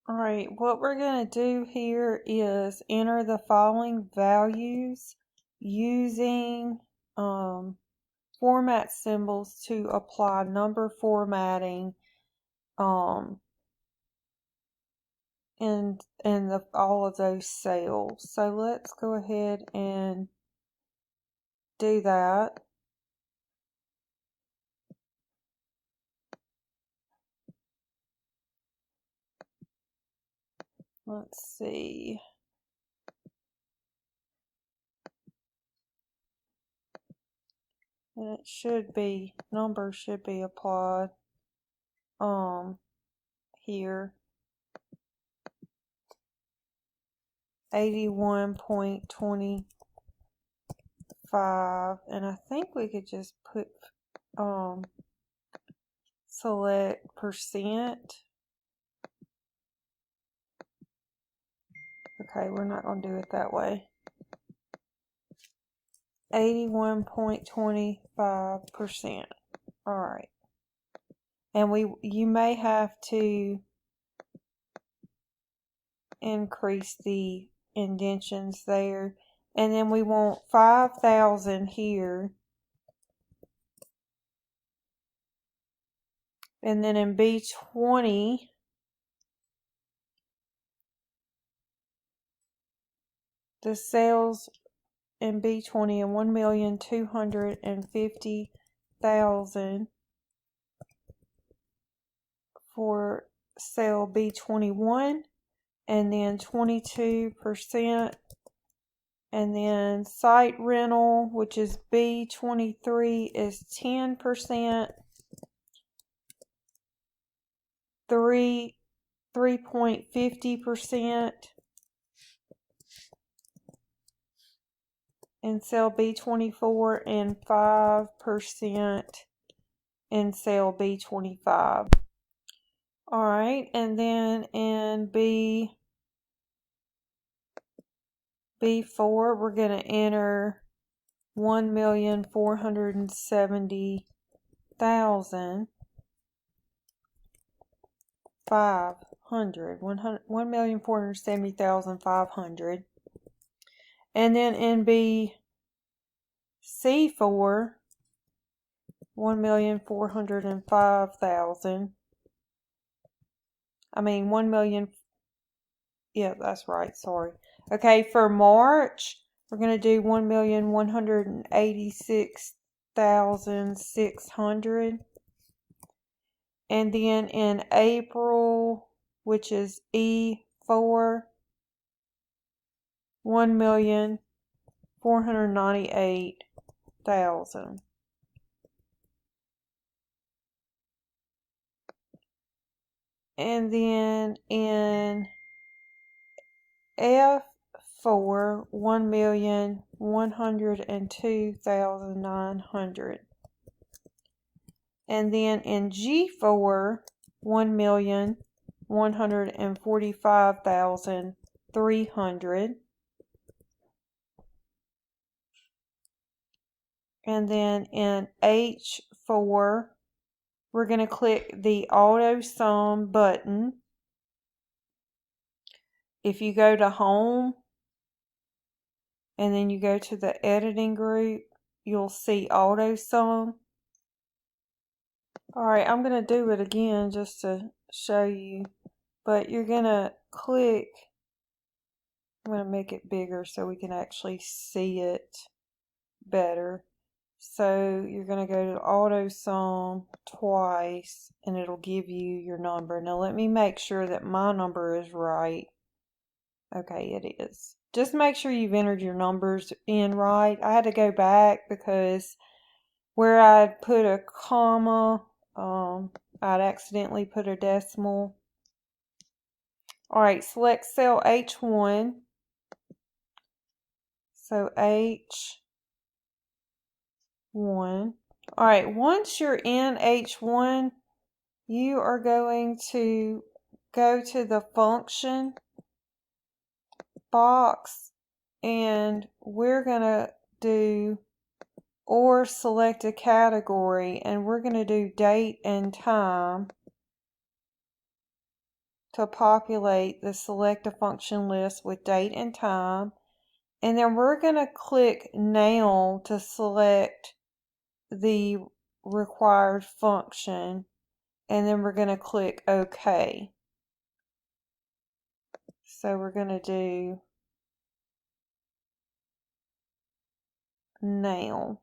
All right, what we're going to do here is enter the following values using format symbols to apply number formatting in all of those cells. So let's go ahead and do that. Let's see. And it should be, numbers should be applied here. 81.25, and I think we could just put select percent. Okay, we're not going to do it that way. 81.25%. Alright. And you may have to increase the indentions there. And then we want 5,000 here. And then in B20, the cells in B20 and 1,250,000 for cell B21, and then 22%, and then site rental, which is B23, is 10%, 3.50% in cell B24, and 5% in cell B25. Alright, and then in B4, we're going to enter 1,470,500. 1,470,500. And then in C4, 1,405,000. I mean 1 million. Yeah, that's right. Sorry. Okay, for March, we're going to do 1,186,600. And then in April, which is E4, 1,498,000. And then in F4, 1,102,900. And then in G4, 1,145,300. And then in H4, we're going to click the Auto Sum button. If you go to Home, and then you go to the Editing group, you'll see Auto Sum. Alright, I'm going to do it again just to show you. But you're going to click, I'm going to make it bigger so we can actually see it better. So you're going to go to Auto Sum twice, and it'll give you your number. Now let me make sure that my number is right. Okay, it is. Just make sure you've entered your numbers in right. I had to go back because where I'd put a comma, I'd accidentally put a decimal. Alright, select cell H1. So H1. Alright, once you're in H1, you are going to go to the function box, and we're going to do or select a category, and we're going to do date and time. to populate the select a function list with date and time. And then we're going to click now to select the required function. And then we're going to click OK. So we're going to do now.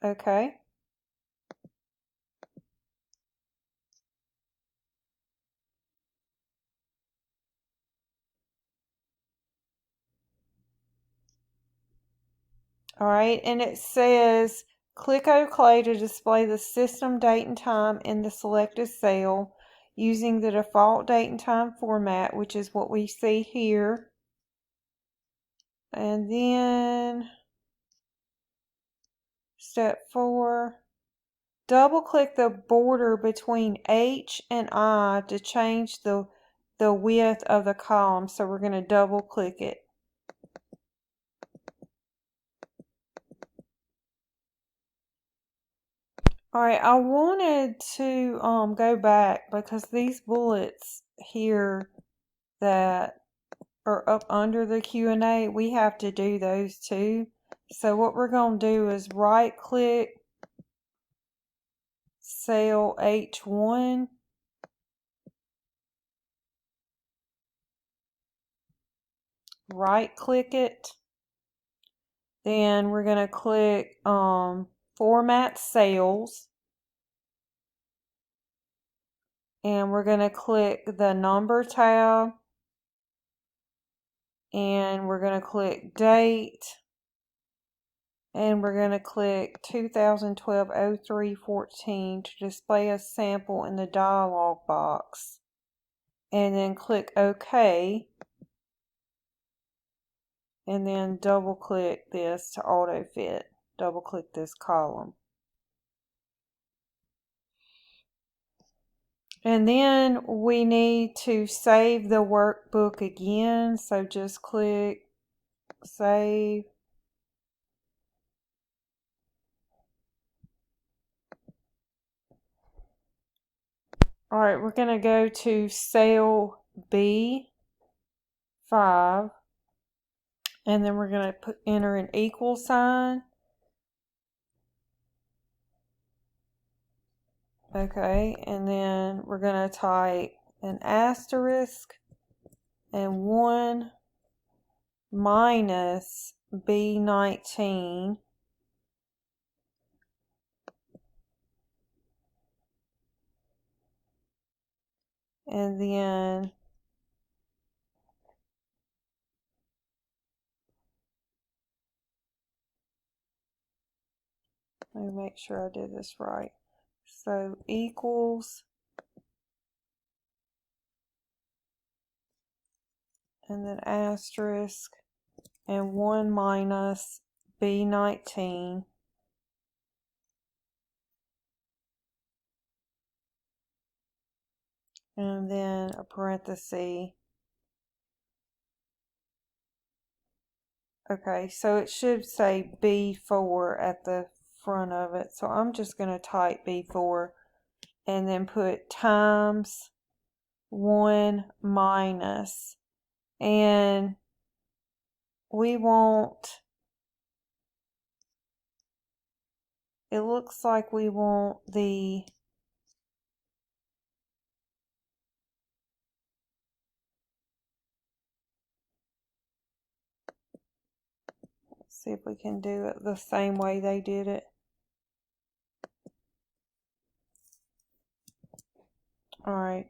Okay. All right, and it says click OK to display the system date and time in the selected cell using the default date and time format, which is what we see here. And then step 4, double click the border between H and I to change the width of the column. So we're going to double click it. Alright, I wanted to go back because these bullets here that are up under the Q&A, we have to do those too. So what we're going to do is right click cell H1, right click it, then we're going to click format cells, and we're going to click the number tab, and we're going to click date, and we're going to click 2012-03-14 to display a sample in the dialog box, and then click OK, and then double click this to auto fit. Double click this column. And then we need to save the workbook again, so just click save. Alright, we're going to go to cell B5, and then we're going to enter an equal sign. Okay, and then we're going to type an asterisk and 1 minus B19. And then let me make sure I did this right. So equals, and then asterisk, and 1 minus B19. And then a parenthesis. Okay, so it should say B4 at the front of it. So I'm just going to type B4 and then put times 1 minus. And we want, it looks like we want the see if we can do it the same way they did it. Alright.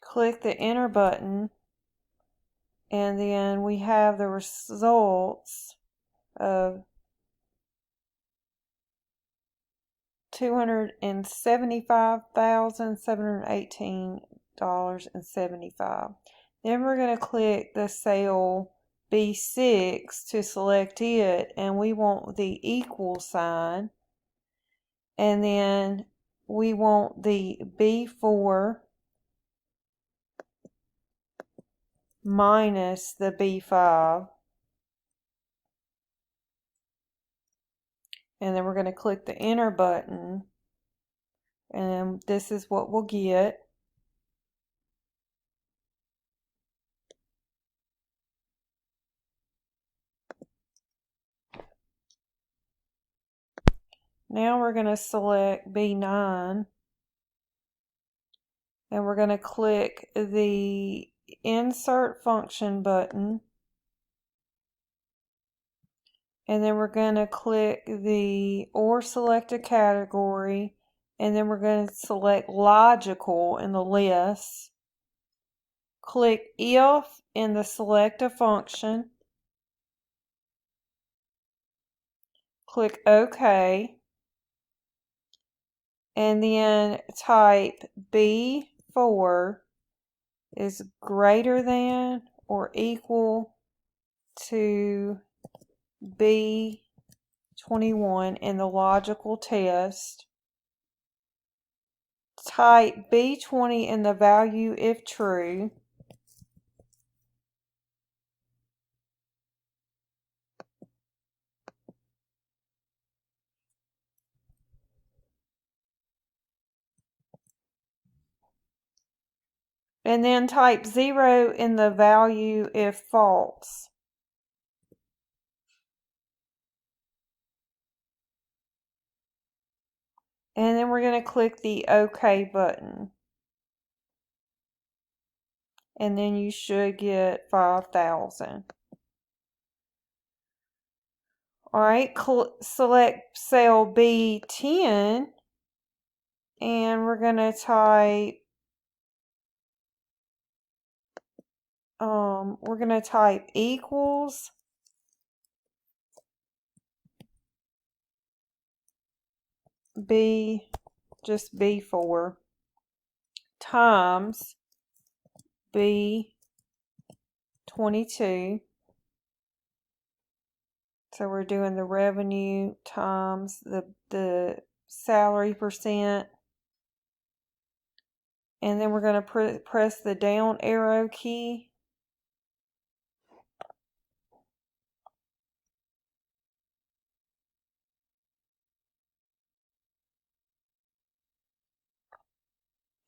Click the enter button, and then we have the results of $275,718.75. Then we're going to click the cell B6 to select it, and we want the equal sign, and then we want the B4, minus the B5. And then we're going to click the enter button. And this is what we'll get. Now we're going to select B9. And we're going to click the insert function button. And then we're going to click the or select a category. And then we're going to select logical in the list. Click if in the select a function. Click OK. And then type B4 is greater than or equal to B21 in the logical test. Type B20 in the value if true. And then type 0 in the value if false. And then we're going to click the OK button. And then you should get 5,000. Alright, select cell B10. And we're going to type equals just B4 times B22. So we're doing the revenue times the salary percent. And then we're going to press the down arrow key.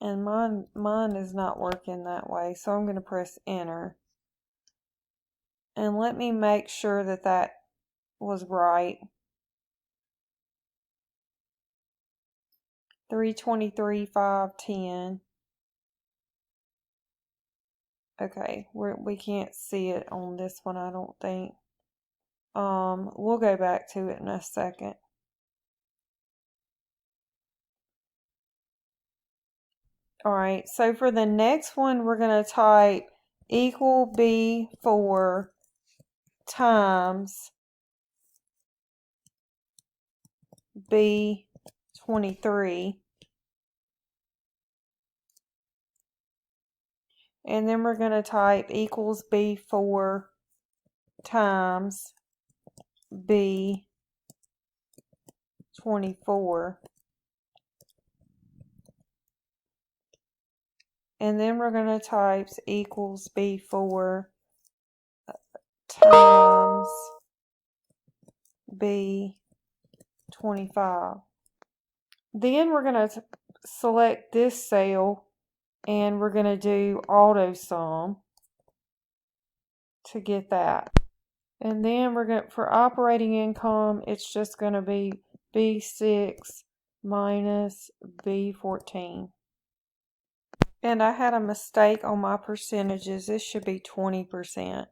And mine is not working that way, so I'm going to press enter. And let me make sure that that was right. 323,510. Okay, we can't see it on this one, I don't think. We'll go back to it in a second. Alright, so for the next one, we're going to type equal B4 times B23. And then we're going to type equals B4 times B24. And then we're going to type equals B4 times B25. Then we're going to select this cell and we're going to do auto sum to get that. And then we're going for operating income, it's just going to be B6 minus B14. And I had a mistake on my percentages. This should be 20%.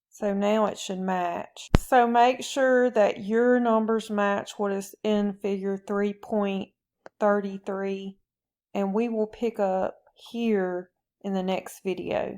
So now it should match. So make sure that your numbers match what is in figure 3.33. And we will pick up here in the next video.